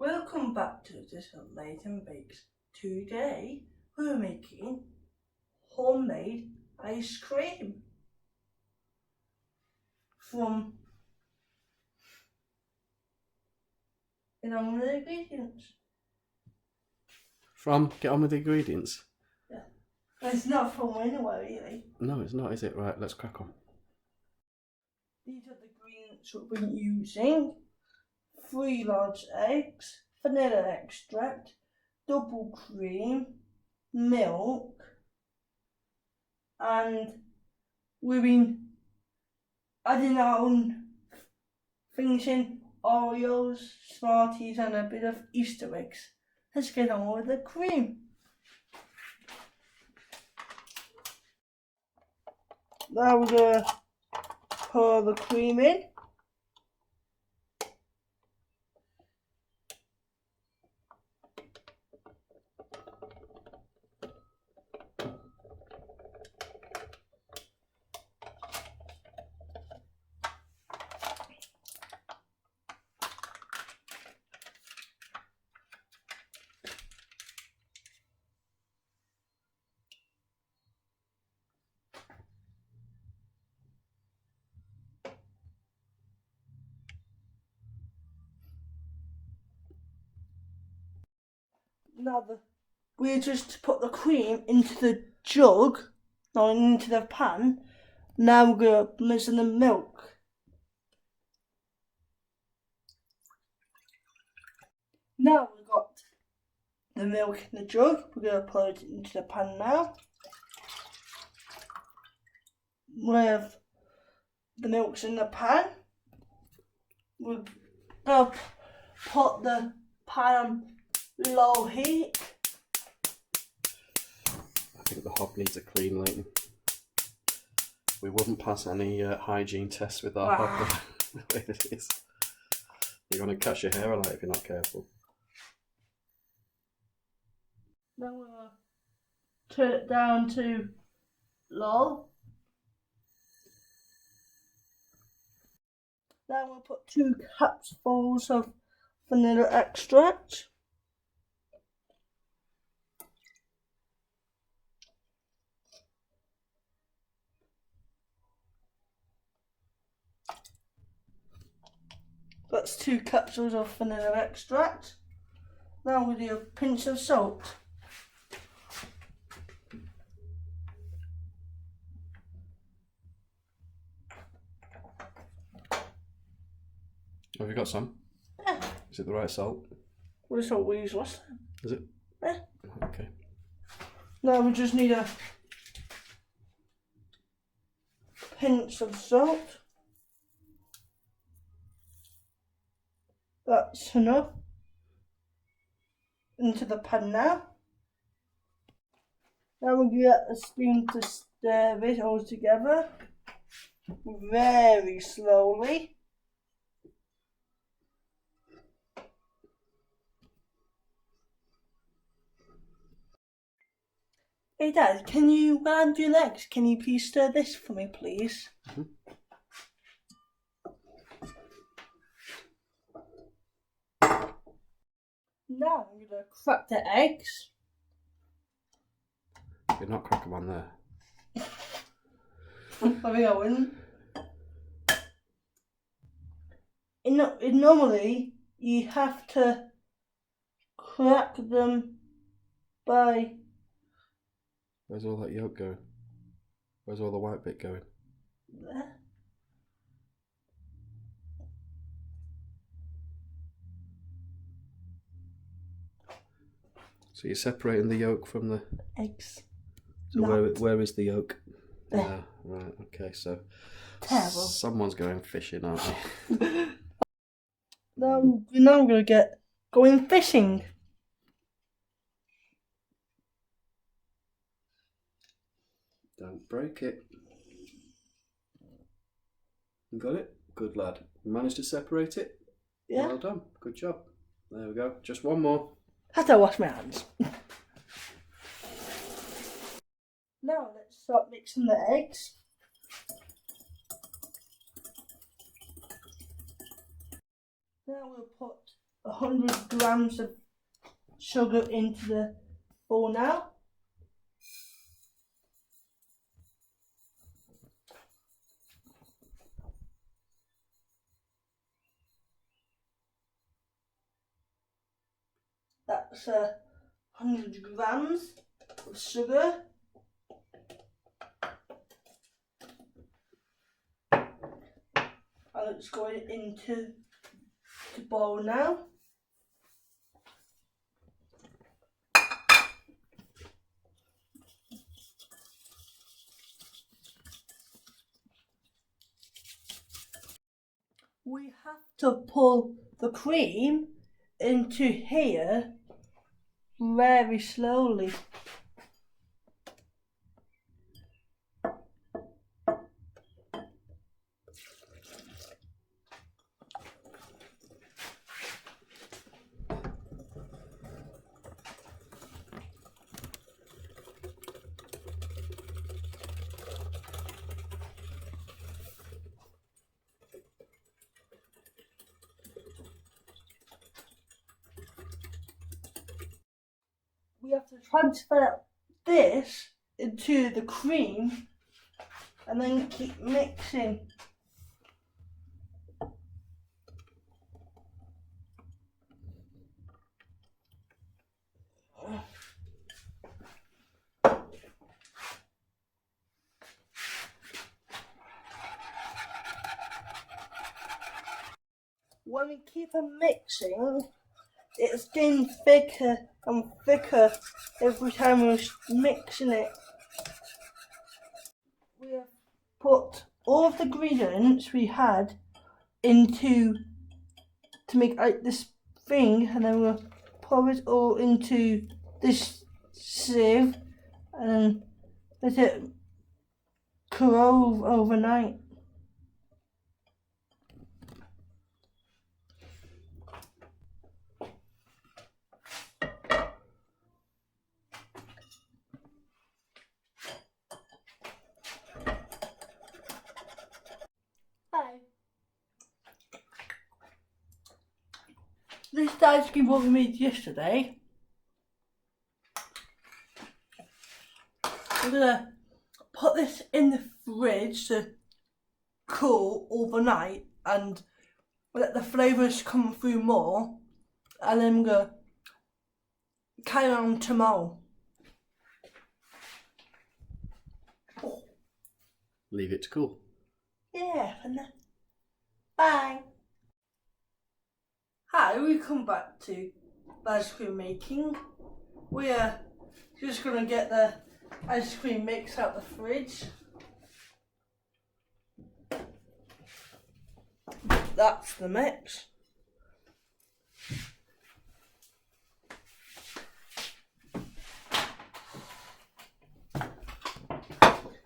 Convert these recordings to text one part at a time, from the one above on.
Welcome back to this Layton Bakes. Today we're making homemade ice cream from get on with the ingredients. Get on with the ingredients? Yeah. It's not from anywhere really. No, it's not, is it? Right, let's crack on. These are the ingredients we'll be using. 3 large eggs, vanilla extract, double cream, milk, and we've been adding our own things in, Oreos, Smarties and a bit of Easter eggs. Let's get on with the cream. Now we're going to pour the cream in. Now we just put the cream into the jug, or into the pan. Now we're going to mix in the milk. Now we've got the milk in the jug, we're going to put it into the pan now. With the milk's in the pan, we're going to put the pan on low heat. I think the hob needs a clean, Layton. We wouldn't pass any hygiene tests with our hob the way it is. You're going to catch your hair alight if you're not careful. Then we'll turn it down to low. Then we'll put 2 cupfuls of vanilla extract. That's 2 capsules of vanilla extract. Now we'll do a pinch of salt. Have you got some? Yeah. Is it the right salt? What salt we used last time? Is it? Yeah. Okay. Now we just need a pinch of salt. That's enough. Into the pan now. Now we'll get a spoon to stir it all together. Very slowly. Hey Dad, can you round your legs? Can you please stir this for me, please? Mm-hmm. Now I'm going to crack the eggs. You're not crack them on there. Are we going? Normally, you have to crack them by... Where's all that yolk going? Where's all the white bit going? There. So you're separating the yolk from the Eggs. So where is the yolk? There. Right, okay, so Terrible. Someone's going fishing, aren't they? Now I'm going to get going fishing. Don't break it. You got it? Good lad. You managed to separate it? Yeah. Well done. Good job. There we go. Just one more. Have to wash my hands. Now let's start mixing the eggs. Now we'll put 100 grams of sugar into the bowl now. That's 100 grams of sugar. And it's going into the bowl now. We have to pull the cream into here very slowly. We have to transfer this into the cream and then keep mixing. When we keep on mixing, it's getting thicker and thicker every time we're mixing it. We have put all of the ingredients we had into to make like this thing, and then we'll pour it all into this sieve and let it cool overnight. This ice cream what we made yesterday. I'm gonna put this in the fridge to cool overnight and let the flavours come through more, and then I'm gonna carry on tomorrow. Leave it to cool. Yeah, and then bye. Hi, we come back to ice cream making. We are just gonna get the ice cream mix out the fridge. That's the mix.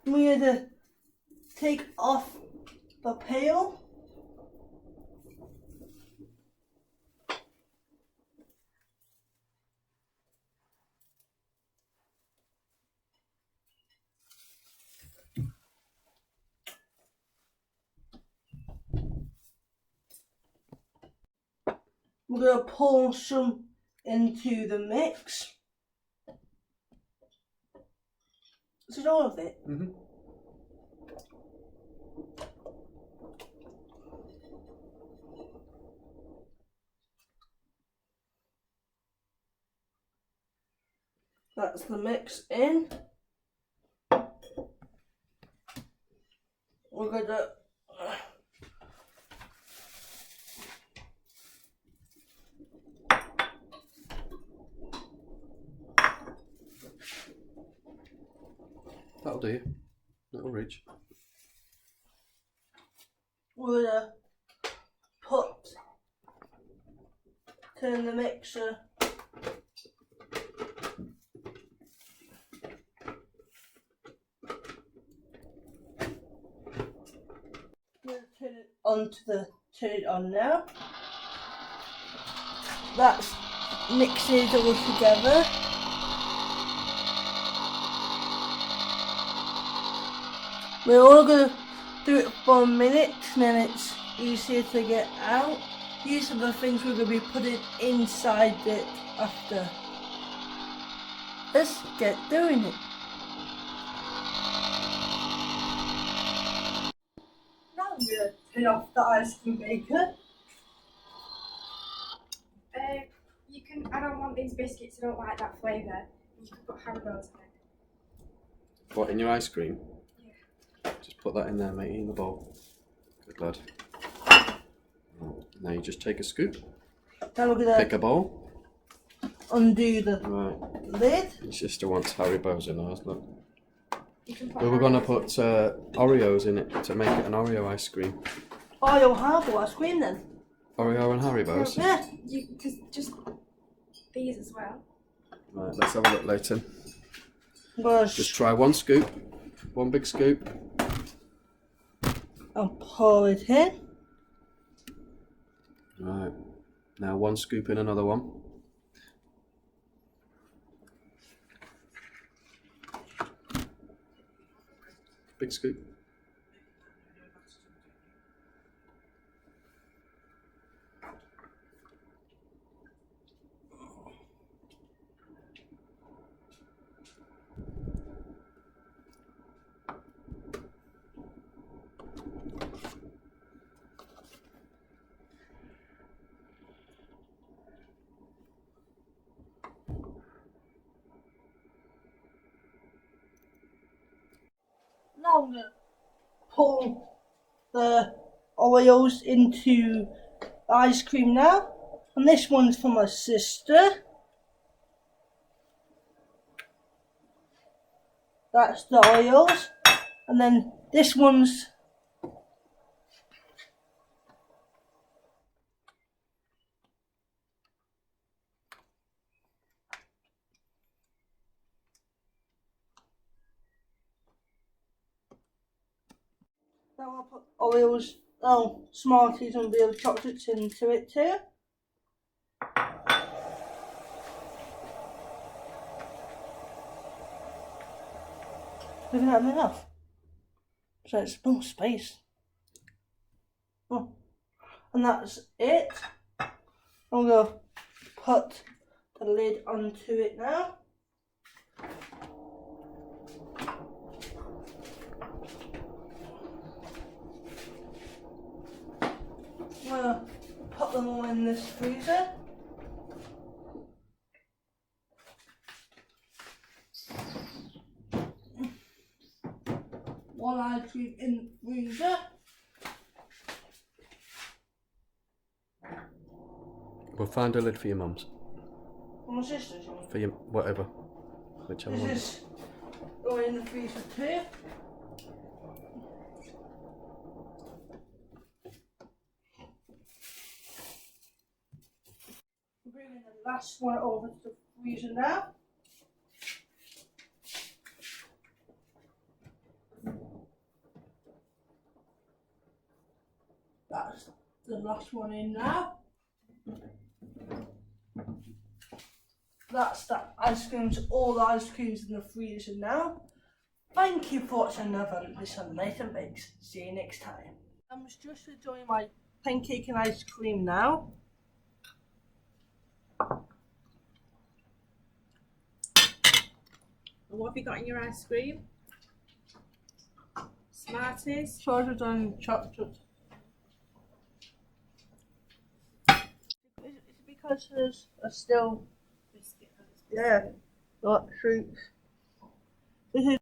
We had to take off the pail. We're going to pour some into the mix. Is it all of it? Mm-hmm. That's the mix in. We're going to That'll do. That'll reach. We're going to turn the mixer turn it on now. That's mixing it all together. We're all going to do it for a minute and then it's easier to get out. these are the things we're going to be putting inside it after. Let's get doing it. Now I'm going to turn off the ice cream maker. I don't want these biscuits, I don't like that flavour. You can put Haribo's in it. What, in your ice cream? Yeah. Just put that in there, matey, in the bowl. Good lad. Now you just take a scoop. Now we're going Pick to a bowl. undo the Right. lid. Your sister wants Haribo's in ours, look. You can put We were going to Haribo's put Oreos in it to make it an Oreo ice cream. Oreo Haribo ice cream then. Oreo and Haribo's? Yeah. just these as well. Right, let's have a look, Layton. I'm Just try one scoop. One big scoop. and pour it in. Right. Now one scoop in another one. Big scoop. Now I'm going to pull the Oreos into the ice cream now. And this one's for my sister. That's the Oreos. And then this one's now I'll put Oreos, Smarties and real chocolates into it too. Isn't that enough? So it's more space. Oh. And that's it. I'm going to put the lid onto it now. I'm going to put them all in this freezer. One ice cream in the freezer. We'll find a lid for your mum's. For my sister's one. For your whatever. Whichever one. This is going in the freezer too. We're bringing the last one over to the freezer now. That's the last one in now. That's that ice creams, all the ice creams in the freezer now. Thank you for watching another Listen Layton Bakes. See you next time. I'm just enjoying my pancake and ice cream now. And what have you got in your ice cream? Smarties. Sorted on chocolate. It's because there's still Biscuit. yeah, got fruits. This is